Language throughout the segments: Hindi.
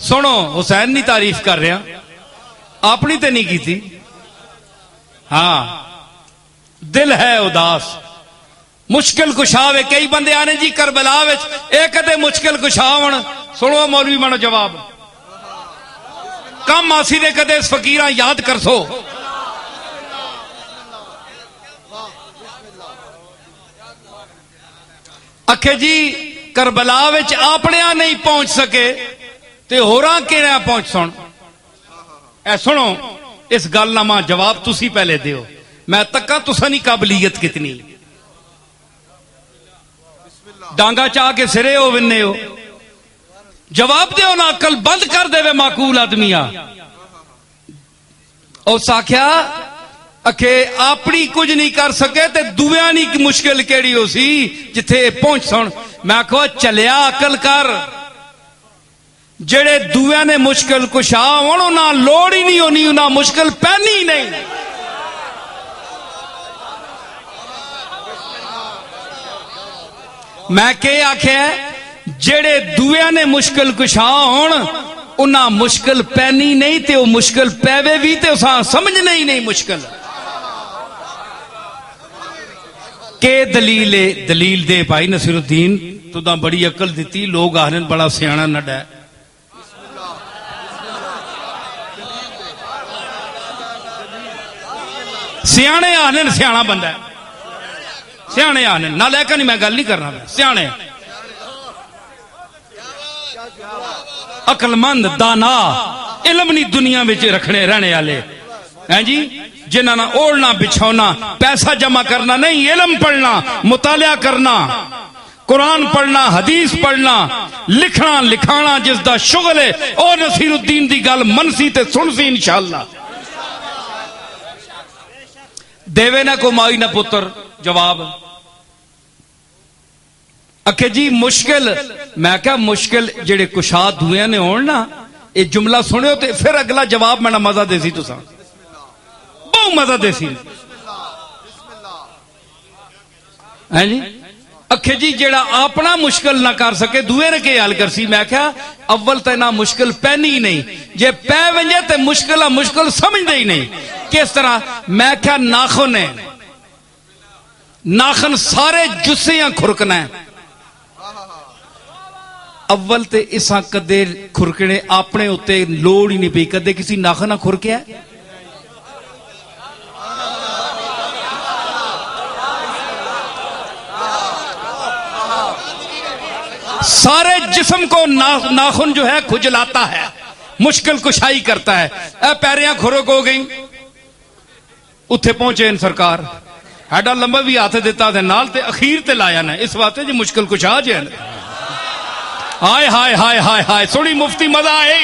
सुनो हुसैन की तारीफ कर रहा, अपनी तो नहीं की। हाँ दिल है उदास, मुश्किल कुशा वे। कई बंदे आने जी करबला एक कदे मुश्किल कुशा होण। सुनो मौलवी मानो जवाब, कम आसी दे कदे फकीर याद कर सो। अखे जी करबला अपने नहीं पहुंच सके तो होरां किहड़ा पहुंच सुन। ए सुनो इस गल ना मां जवाब तुसी पहले दियो, मैं तक्का तुसा नहीं काबलियत कितनी। डांगा चाह के सिरे हो विन्ने हो, जवाब दो ना, अकल बंद कर देवे माकूल आदमिया। उस आख्या अखे अपनी कुछ नहीं कर सके ते दुआ की मुश्किल केड़ी हो सी जिथे पहुंच सुन। मैं आखो चलिया अकल कर, जेड़े दुआ ने मुश्किल कुशा होण उन्हां लोड़ ही नहीं होनी, उन्हां मुश्किल पैनी ही नहीं। मैं के आख्या जेड़े दुआ ने मुश्किल कुशा होण उन्हां मुश्किल पैनी नहीं, ते वो मुश्किल पैवे भी ते समझना ही नहीं मुश्किल के। दलील दलील दे भाई नसीरुद्दीन, तुदा बड़ी अकल दी, लोग आखने बड़ा सियाणा नड्डा है। सियाणे आखने सियाणा बंदा है, सियाणे आखने ना लैका नहीं, मैं गल नहीं करना, सियाणे अकलमंद दाना इलम नहीं दुनिया में रखने रहने वाले हैं जी, जिन्हों ना ओढ़ना बिछौना पैसा जमा करना नहीं, इलम पढ़ना मुतालिया करना, कुरान पढ़ना हदीस पढ़ना लिखना लिखाना जिसका शुगल है और नसीरुद्दीन की गल मनसी ते सुनसी इंशाअल्लाह। देवे ना को माई ना पुत्र जवाब। अखे जी मुश्किल, मैं क्या मुश्किल जेड़े कुशा दुए ने होण ना, ये जुमला सुनियो तो फिर अगला जवाब मैं मजा देसी, तुसा बहुत मजा देसी है जी। अखे जी जेड़ा अपना मुश्किल ना कर सके दुए ने के हल कर सी। मैं क्या अव्वल तो ना मुश्किल पैनी ही नहीं, जे पै वंजे तो मुश्किल मुश्किल समझते ही नहीं। किस तरह? मैं क्या नाखुन है, नाखन सारे जुस्सियां खुरकना है। अव्वल ते इसा कदे खुरकने अपने उत्ते लोड़ ही नहीं पई, कदे किसी नाखन खुरकिया? सारे जिस्म को नाखून जो है खुजलाता है, मुश्किल कुशाई करता है। पैरियां खुरक हो गई, उत्थे पहुंचे इन सरकार हाडा लंबा भी हाथ दिता थे नाल ते अखीर ते लाया ना, इस वास्ते जी मुश्किल कुशा जे। हाय हाय हाय हाय हाय सोनी मुफ्ती मजा आई।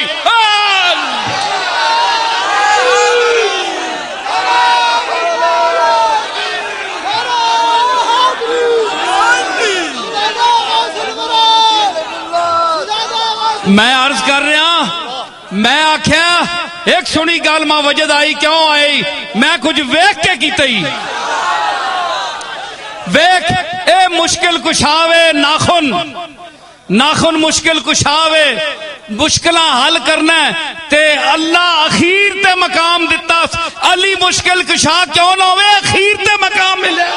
मैं अर्ज कर रहा, मैं आख्या एक सुनी गल मां वजद आई, क्यों आई? मैं कुछ वेख के की वेख ए मुश्किल कुशावे नाखुन, नाखुन मुश्किल कुशावे, मुश्किल हल करना ते अल्लाह अखीर ते मकाम दिता। अली मुश्किल कुशा क्यों ना होवे, अखीर ते मकाम मिले।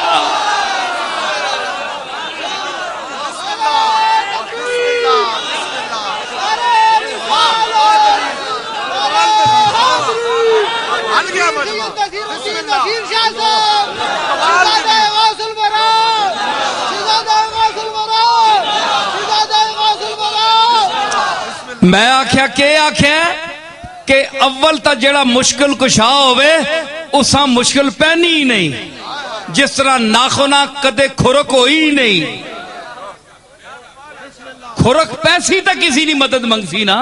मैं आख्या के आख्या कि अव्वल तो जेड़ा मुश्किल कुशा होवे उसा मुश्किल पैनी ही नहीं, जिस तरह नाखुना कदे खुरक होई ही नहीं। खुरक पैसी तो किसी ने मदद मंगसी ना,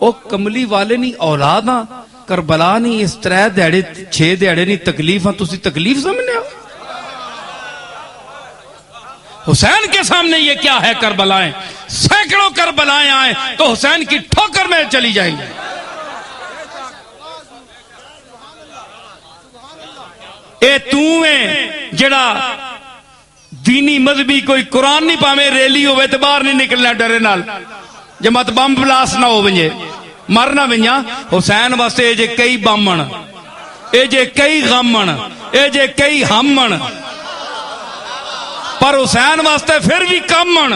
ओ कमली वाले नहीं औलाद ना करबला नहीं, इस 3 दिहाड़े 6 दिहाड़े नहीं तकलीफ, तुसी तकलीफ समझने हो? हुसैन के सामने ये क्या है? करबलाएं, सैकड़ों करबलाएं आए तो हुसैन की ठोकर में चली जाएंगी। ए तू है जड़ा दीनी मजहबी कोई कुरान नहीं पावे रैली होवे तो बाहर नहीं निकलना डरे नाल, जे मत बम ब्लास्ट ना हो वजे मर ना वजा हुसैन वास्ते ये जे कई बामण ये जे कई गमण ये जे कई हमण पर हुसैन वास्ते फिर भी कमण